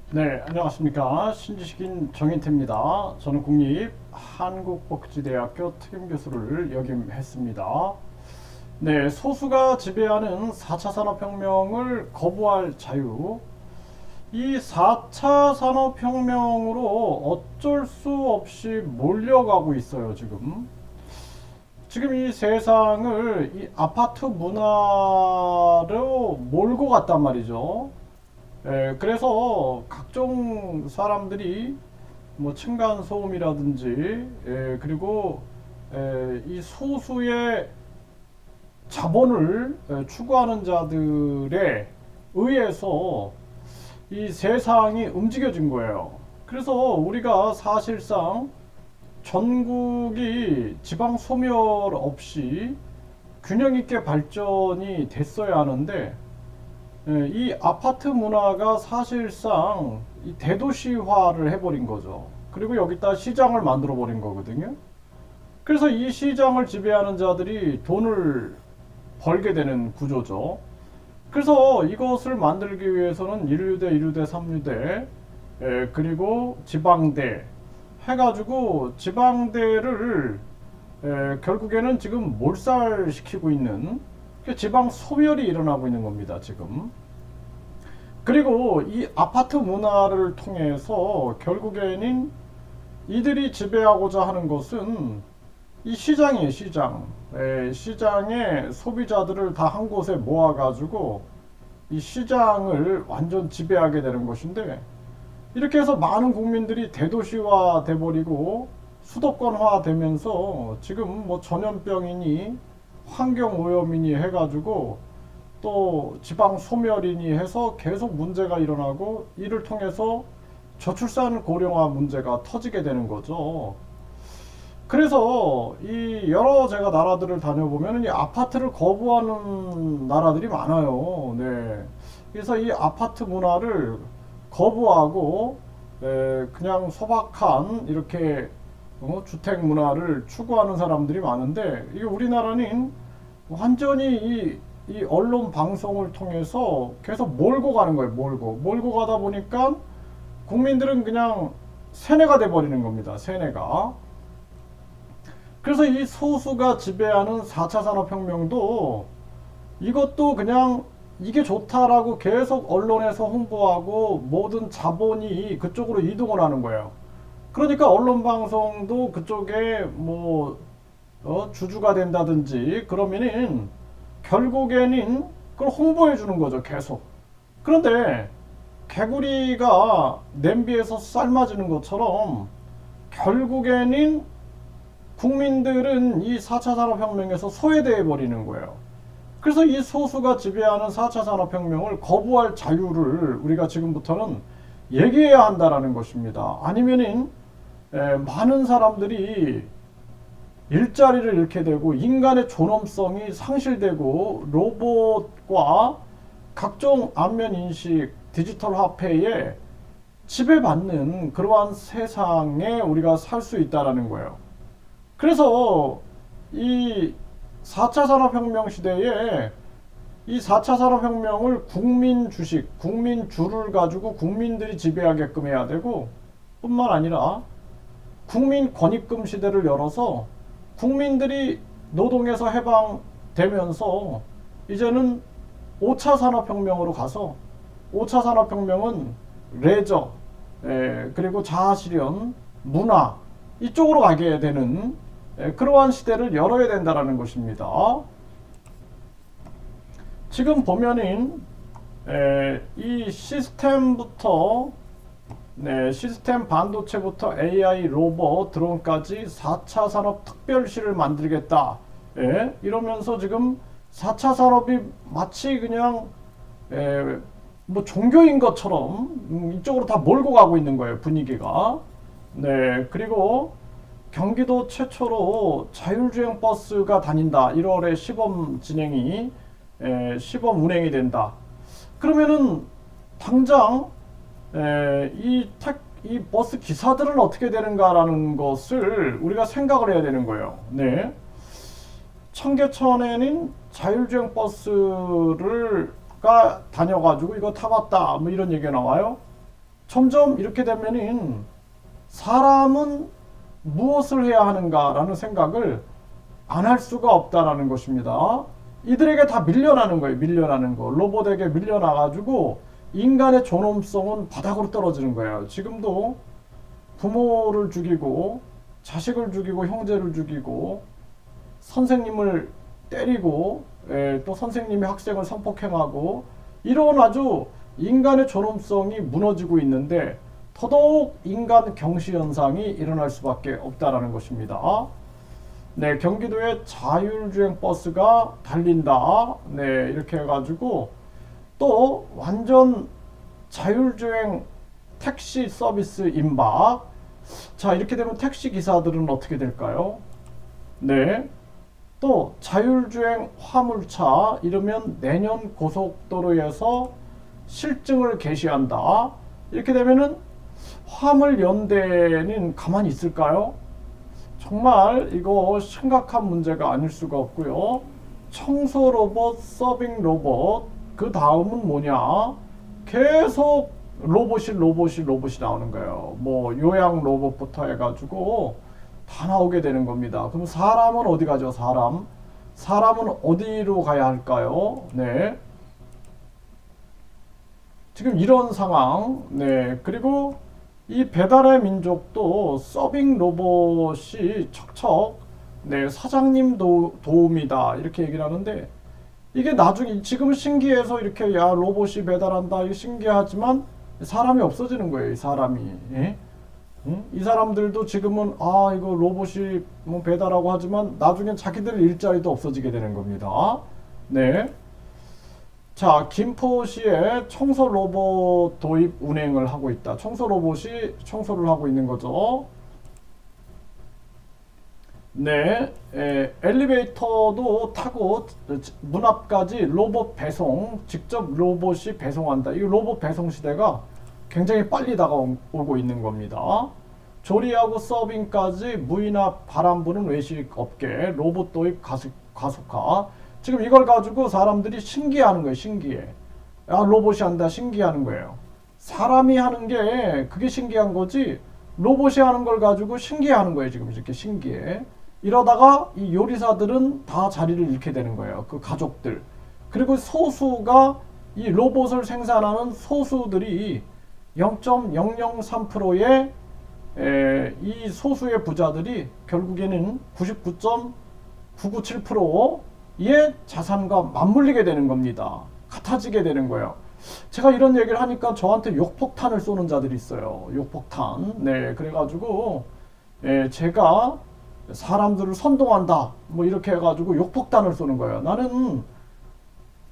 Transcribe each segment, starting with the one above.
네, 안녕하십니까. 신지식인 정인태입니다. 저는 국립 한국복지대학교 특임교수를 역임했습니다. 네, 소수가 지배하는 4차 산업혁명을 거부할 자유. 이 4차 산업혁명으로 어쩔 수 없이 몰려가고 있어요, 지금. 지금 이 세상을 이 아파트 문화로 몰고 갔단 말이죠. 그래서 각종 사람들이 뭐 층간 소음이라든지 그리고 이 소수의 자본을 추구하는 자들에 의해서 이 세상이 움직여진 거예요. 그래서 우리가 사실상 전국이 지방 소멸 없이 균형 있게 발전이 됐어야 하는데 이 아파트 문화가 사실상 이 대도시화를 해버린 거죠. 그리고 여기다 시장을 만들어 버린 거거든요. 그래서 이 시장을 지배하는 자들이 돈을 벌게 되는 구조죠. 그래서 이것을 만들기 위해서는 1류대, 2류대, 3류대, 그리고 지방대 해가지고 지방대를 결국에는 지금 몰살시키고 있는 지방 소멸이 일어나고 있는 겁니다, 지금. 그리고 이 아파트 문화를 통해서 결국에는 이들이 지배하고자 하는 것은 이 시장이에요, 시장. 시장에 소비자들을 다 한 곳에 모아가지고 이 시장을 완전 지배하게 되는 것인데, 이렇게 해서 많은 국민들이 대도시화 돼버리고 수도권화 되면서 지금 뭐 전염병이니 환경오염이니 해가지고 또 지방 소멸이니 해서 계속 문제가 일어나고, 이를 통해서 저출산 고령화 문제가 터지게 되는 거죠. 그래서 이 여러 제가 나라들을 다녀보면 이 아파트를 거부하는 나라들이 많아요. 네. 그래서 이 아파트 문화를 거부하고 그냥 소박한 이렇게 주택 문화를 추구하는 사람들이 많은데, 이게 우리나라는 완전히 이 언론 방송을 통해서 계속 몰고 가는 거예요. 몰고 가다 보니까 국민들은 그냥 세뇌가 돼 버리는 겁니다. 세뇌가. 그래서 이 소수가 지배하는 4차 산업혁명도 이것도 그냥 이게 좋다라고 계속 언론에서 홍보하고 모든 자본이 그쪽으로 이동을 하는 거예요. 그러니까 언론 방송도 그쪽에 뭐 주주가 된다든지 그러면은 결국에는 그걸 홍보해 주는 거죠, 계속. 그런데 개구리가 냄비에서 삶아지는 것처럼 결국에는 국민들은 이 4차 산업혁명에서 소외되어 버리는 거예요. 그래서 이 소수가 지배하는 4차 산업혁명을 거부할 자유를 우리가 지금부터는 얘기해야 한다라는 것입니다. 아니면은 많은 사람들이 일자리를 잃게 되고 인간의 존엄성이 상실되고 로봇과 각종 안면 인식, 디지털 화폐에 지배받는 그러한 세상에 우리가 살 수 있다라는 거예요. 그래서 이 4차 산업혁명 시대에 이 4차 산업혁명을 국민 주식, 국민주를 가지고 국민들이 지배하게끔 해야 되고, 뿐만 아니라 국민 권익금 시대를 열어서 국민들이 노동에서 해방되면서 이제는 5차 산업혁명으로 가서, 5차 산업혁명은 레저, 그리고 자아실현, 문화 이쪽으로 가게 되는 그러한 시대를 열어야 된다는 것입니다. 지금 보면은 이 시스템부터 시스템 반도체부터 AI, 로봇, 드론까지 4차 산업 특별시를 만들겠다. 이러면서 지금 4차 산업이 마치 그냥 뭐 종교인 것처럼 이쪽으로 다 몰고 가고 있는 거예요, 분위기가. 네, 그리고 경기도 최초로 자율주행 버스가 다닌다. 1월에 시범 진행이 시범 운행이 된다. 그러면은 당장 이 버스 기사들은 어떻게 되는가라는 것을 우리가 생각을 해야 되는 거예요. 네. 청계천에는 자율주행 버스가 다녀가지고 이거 타봤다 뭐 이런 얘기가 나와요. 점점 이렇게 되면은 사람은 무엇을 해야 하는가라는 생각을 안 할 수가 없다라는 것입니다. 이들에게 다 밀려나는 거예요. 밀려나는 거. 로봇에게 밀려나가지고 인간의 존엄성은 바닥으로 떨어지는 거예요. 지금도 부모를 죽이고 자식을 죽이고 형제를 죽이고 선생님을 때리고 또 선생님이 학생을 성폭행하고 이런 아주 인간의 존엄성이 무너지고 있는데 더더욱 인간 경시 현상이 일어날 수밖에 없다라는 것입니다. 네, 경기도에 자율주행 버스가 달린다. 네, 이렇게 해가지고 또 완전 자율주행 택시 서비스 임박. 자, 이렇게 되면 택시 기사들은 어떻게 될까요? 네, 또 자율주행 화물차 이러면 내년 고속도로에서 실증을 개시한다. 이렇게 되면은 화물연대는 가만히 있을까요? 정말 이거 심각한 문제가 아닐 수가 없고요. 청소 로봇, 서빙 로봇, 그 다음은 뭐냐? 계속 로봇이 나오는 거예요. 뭐 요양 로봇부터 해가지고 다 나오게 되는 겁니다. 그럼 사람은 어디 가죠? 사람은 어디로 가야 할까요? 네. 지금 이런 상황. 네. 그리고 이 배달의 민족도 서빙 로봇이 척척 네, 사장님 도움이다 이렇게 얘기를 하는데 이게 나중에 지금은 신기해서 이렇게 야 로봇이 배달한다 이게 신기하지만 사람이 없어지는 거예요. 이 사람이. 예? 응? 이 사람들도 지금은 아 이거 로봇이 뭐 배달하고 하지만 나중엔 자기들 일자리도 없어지게 되는 겁니다. 네. 자, 김포시에 청소 로봇 도입 운행을 하고 있다. 청소 로봇이 청소를 하고 있는 거죠. 네, 엘리베이터도 타고 문 앞까지 로봇 배송, 직접 로봇이 배송한다. 이 로봇 배송 시대가 굉장히 빨리 다가오고 있는 겁니다. 조리하고 서빙까지 무이나 바람 부는 외식 업계 로봇 도입 가속화. 지금 이걸 가지고 사람들이 신기해하는 거예요. 신기해. 야, 로봇이 한다. 신기해하는 거예요. 사람이 하는 게 그게 신기한 거지 로봇이 하는 걸 가지고 신기해하는 거예요. 지금 이렇게 신기해. 이러다가 이 요리사들은 다 자리를 잃게 되는 거예요. 그 가족들. 그리고 소수가 이 로봇을 생산하는 소수들이 0.003%의 이 소수의 부자들이 결국에는 99.997%의 자산과 맞물리게 되는 겁니다. 같아지게 되는 거예요. 제가 이런 얘기를 하니까 저한테 욕폭탄을 쏘는 자들이 있어요. 욕폭탄. 네, 그래가지고 제가 사람들을 선동한다. 뭐 이렇게 해가지고 욕폭탄을 쏘는 거예요. 나는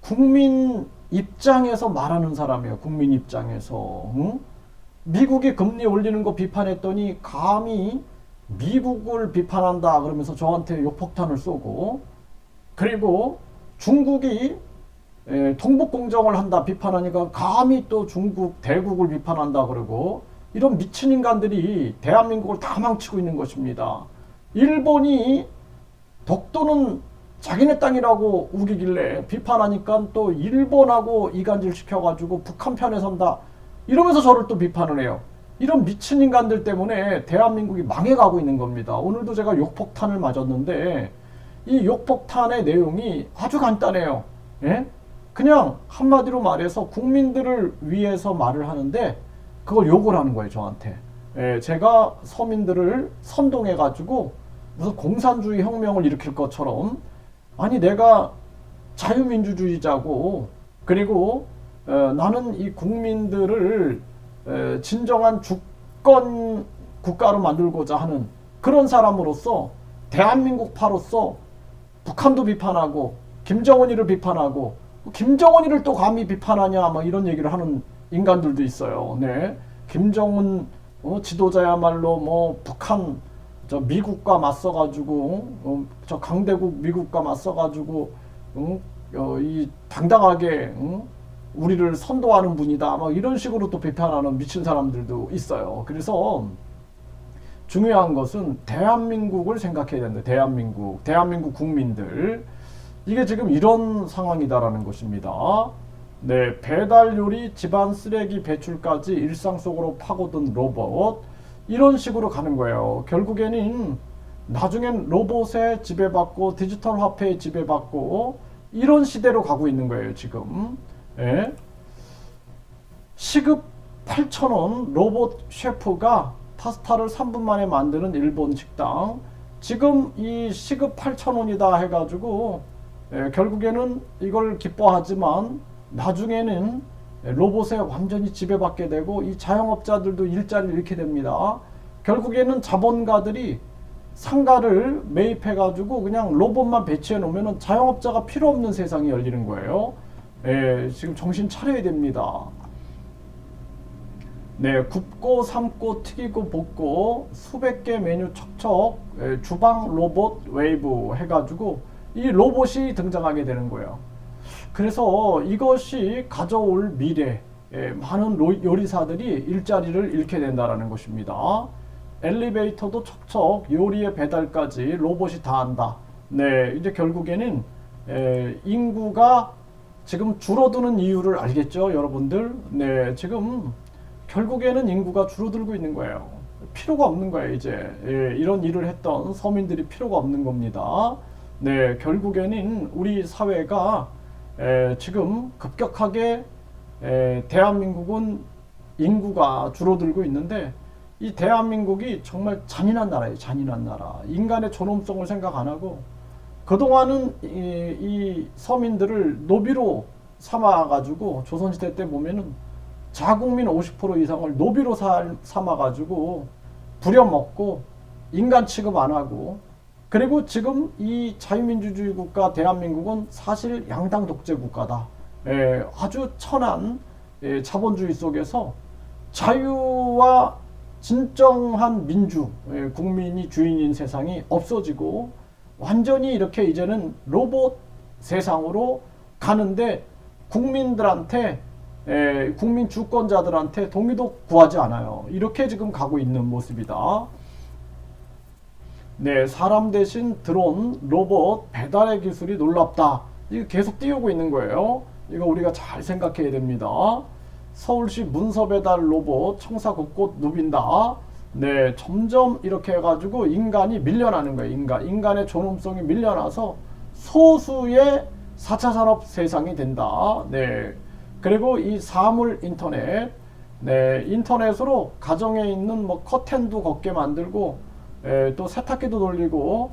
국민 입장에서 말하는 사람이에요. 국민 입장에서. 응? 미국이 금리 올리는 거 비판했더니 감히 미국을 비판한다 그러면서 저한테 욕폭탄을 쏘고, 그리고 중국이 동북공정을 한다 비판하니까 감히 또 중국 대국을 비판한다 그러고, 이런 미친 인간들이 대한민국을 다 망치고 있는 것입니다. 일본이 독도는 자기네 땅이라고 우기길래 비판하니까 또 일본하고 이간질 시켜가지고 북한 편에 선다 이러면서 저를 또 비판을 해요. 이런 미친 인간들 때문에 대한민국이 망해가고 있는 겁니다. 오늘도 제가 욕폭탄을 맞았는데 이 욕폭탄의 내용이 아주 간단해요. 예? 그냥 한마디로 말해서 국민들을 위해서 말을 하는데 그걸 욕을 하는 거예요, 저한테. 예, 제가 서민들을 선동해가지고 무슨 공산주의 혁명을 일으킬 것처럼, 아니 내가 자유민주주의자고, 그리고 나는 이 국민들을 진정한 주권 국가로 만들고자 하는 그런 사람으로서, 대한민국파로서 북한도 비판하고 김정은이를 비판하고, 김정은이를 또 감히 비판하냐 막 이런 얘기를 하는 인간들도 있어요. 네, 김정은 지도자야말로 뭐 북한 저 미국과 맞서가지고 저 강대국 미국과 맞서가지고 이 당당하게 우리를 선도하는 분이다 막 이런 식으로 또 비판하는 미친 사람들도 있어요. 그래서 중요한 것은 대한민국을 생각해야 된다. 대한민국 국민들, 이게 지금 이런 상황이다라는 것입니다. 네, 배달 요리, 집안 쓰레기 배출까지 일상 속으로 파고든 로봇, 이런 식으로 가는 거예요. 결국에는 나중엔 로봇에 지배받고 디지털 화폐에 지배받고 이런 시대로 가고 있는 거예요, 지금. 예. 시급 8,000원 로봇 셰프가 파스타를 3분 만에 만드는 일본 식당. 지금 이 시급 8,000원이다 해가지고 결국에는 이걸 기뻐하지만 나중에는 로봇에 완전히 지배받게 되고 이 자영업자들도 일자리를 잃게 됩니다. 결국에는 자본가들이 상가를 매입해가지고 그냥 로봇만 배치해 놓으면 자영업자가 필요 없는 세상이 열리는 거예요. 지금 정신 차려야 됩니다. 네, 굽고 삶고 튀기고 볶고 수백 개 메뉴 척척 주방 로봇 웨이브 해가지고 이 로봇이 등장하게 되는 거예요. 그래서 이것이 가져올 미래, 많은 요리사들이 일자리를 잃게 된다는 것입니다. 엘리베이터도 척척 요리의 배달까지 로봇이 다 한다. 네, 이제 결국에는 인구가 지금 줄어드는 이유를 알겠죠, 여러분들? 네, 지금 결국에는 인구가 줄어들고 있는 거예요. 필요가 없는 거예요, 이제. 이런 일을 했던 서민들이 필요가 없는 겁니다. 네, 결국에는 우리 사회가 지금 급격하게 대한민국은 인구가 줄어들고 있는데 이 대한민국이 정말 잔인한 나라예요. 잔인한 나라. 인간의 존엄성을 생각 안 하고 그동안은 이 서민들을 노비로 삼아가지고 조선시대 때 보면은 자국민 50% 이상을 노비로 삼아가지고 부려먹고 인간 취급 안 하고, 그리고 지금 이 자유민주주의 국가 대한민국은 사실 양당 독재 국가다. 아주 천한 자본주의 속에서 자유와 진정한 민주, 국민이 주인인 세상이 없어지고 완전히 이렇게 이제는 로봇 세상으로 가는데 국민들한테, 국민 주권자들한테 동의도 구하지 않아요. 이렇게 지금 가고 있는 모습이다. 네, 사람 대신 드론, 로봇, 배달의 기술이 놀랍다. 이거 계속 띄우고 있는 거예요. 이거 우리가 잘 생각해야 됩니다. 서울시 문서 배달 로봇 청사 곳곳 누빈다. 네, 점점 이렇게 해가지고 인간이 밀려나는 거예요. 인간의 존엄성이 밀려나서 소수의 4차 산업 세상이 된다. 네, 그리고 이 사물 인터넷, 네, 인터넷으로 가정에 있는 뭐 커튼도 걷게 만들고, 또 세탁기도 돌리고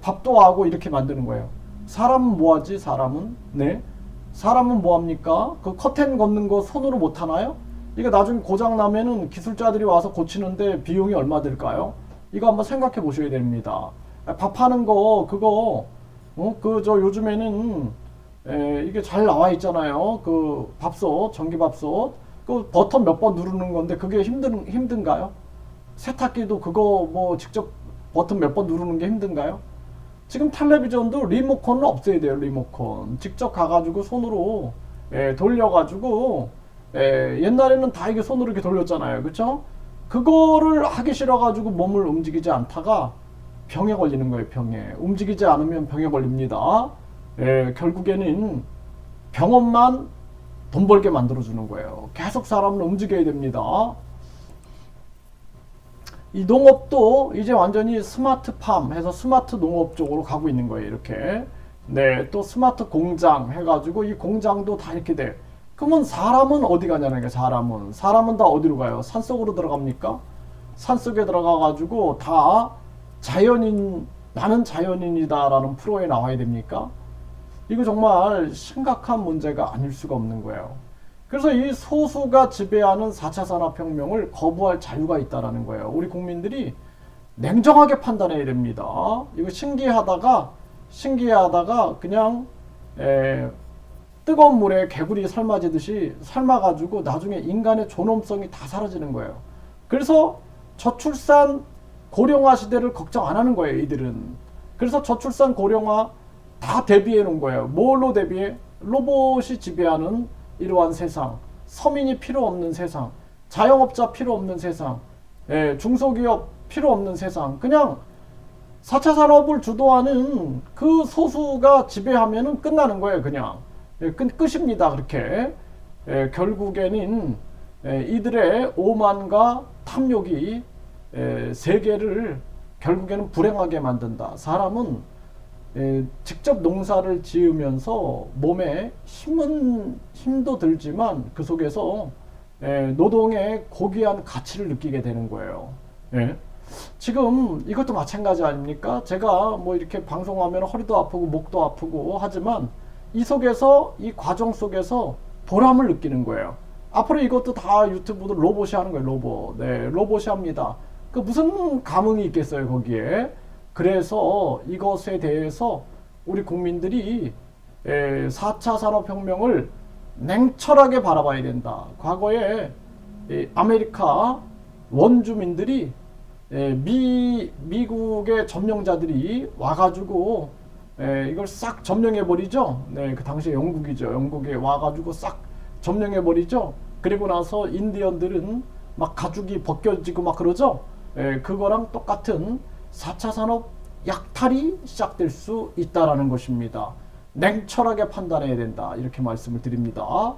밥도 하고 이렇게 만드는 거예요. 사람은 뭐하지? 사람은? 네, 사람은 뭐합니까? 그 커튼 걷는 거 손으로 못 하나요? 이거 나중에 고장 나면은 기술자들이 와서 고치는데 비용이 얼마 들까요? 이거 한번 생각해 보셔야 됩니다. 밥 하는 거 그거 저 요즘에는 이게 잘 나와 있잖아요. 그 밥솥, 전기밥솥, 그 버튼 몇 번 누르는 건데 그게 힘든가요? 세탁기도 그거 뭐 직접 버튼 몇 번 누르는 게 힘든가요? 지금 텔레비전도 리모컨은 없애야 돼요. 리모컨 직접 가가지고 손으로 돌려가지고, 옛날에는 다 이게 손으로 이렇게 돌렸잖아요. 그쵸? 그거를 하기 싫어가지고 몸을 움직이지 않다가 병에 걸리는 거예요. 병에. 움직이지 않으면 병에 걸립니다. 결국에는 병원만 돈 벌게 만들어주는 거예요. 계속 사람을 움직여야 됩니다. 이 농업도 이제 완전히 스마트팜 해서 스마트 농업 쪽으로 가고 있는 거예요. 이렇게. 네, 또 스마트 공장 해가지고 이 공장도 다 이렇게 돼. 그러면 사람은 어디 가냐는 게, 사람은 다 어디로 가요? 산속으로 들어갑니까? 산속에 들어가가지고 다 자연인, 나는 자연인이다라는 프로에 나와야 됩니까? 이거 정말 심각한 문제가 아닐 수가 없는 거예요. 그래서 이 소수가 지배하는 4차 산업혁명을 거부할 자유가 있다는 거예요. 우리 국민들이 냉정하게 판단해야 됩니다. 이거 신기하다가 그냥 뜨거운 물에 개구리 삶아지듯이 삶아가지고 나중에 인간의 존엄성이 다 사라지는 거예요. 그래서 저출산 고령화 시대를 걱정 안 하는 거예요, 이들은. 그래서 저출산 고령화 다 대비해 놓은 거예요. 뭘로 대비해? 로봇이 지배하는 이러한 세상, 서민이 필요 없는 세상, 자영업자 필요 없는 세상, 중소기업 필요 없는 세상, 그냥 4차 산업을 주도하는 그 소수가 지배하면은 끝나는 거예요, 그냥. 끝입니다, 그렇게. 결국에는 이들의 오만과 탐욕이 세계를 결국에는 불행하게 만든다. 사람은 직접 농사를 지으면서 몸에 힘도 들지만 그 속에서 노동의 고귀한 가치를 느끼게 되는 거예요. 예. 지금 이것도 마찬가지 아닙니까? 제가 뭐 이렇게 방송하면 허리도 아프고 목도 아프고 하지만 이 속에서, 이 과정 속에서 보람을 느끼는 거예요. 앞으로 이것도 다 유튜브도 로봇이 하는 거예요. 로봇. 네, 로봇이 합니다. 그 무슨 감흥이 있겠어요, 거기에. 그래서 이것에 대해서 우리 국민들이 4차 산업혁명을 냉철하게 바라봐야 된다. 과거에 아메리카 원주민들이 미국의 점령자들이 와가지고 이걸 싹 점령해버리죠. 네, 그 당시에 영국이죠. 영국에 와가지고 싹 점령해버리죠. 그리고 나서 인디언들은 막 가죽이 벗겨지고 막 그러죠. 그거랑 똑같은 4차 산업 약탈이 시작될 수 있다라는 것입니다. 냉철하게 판단해야 된다. 이렇게 말씀을 드립니다.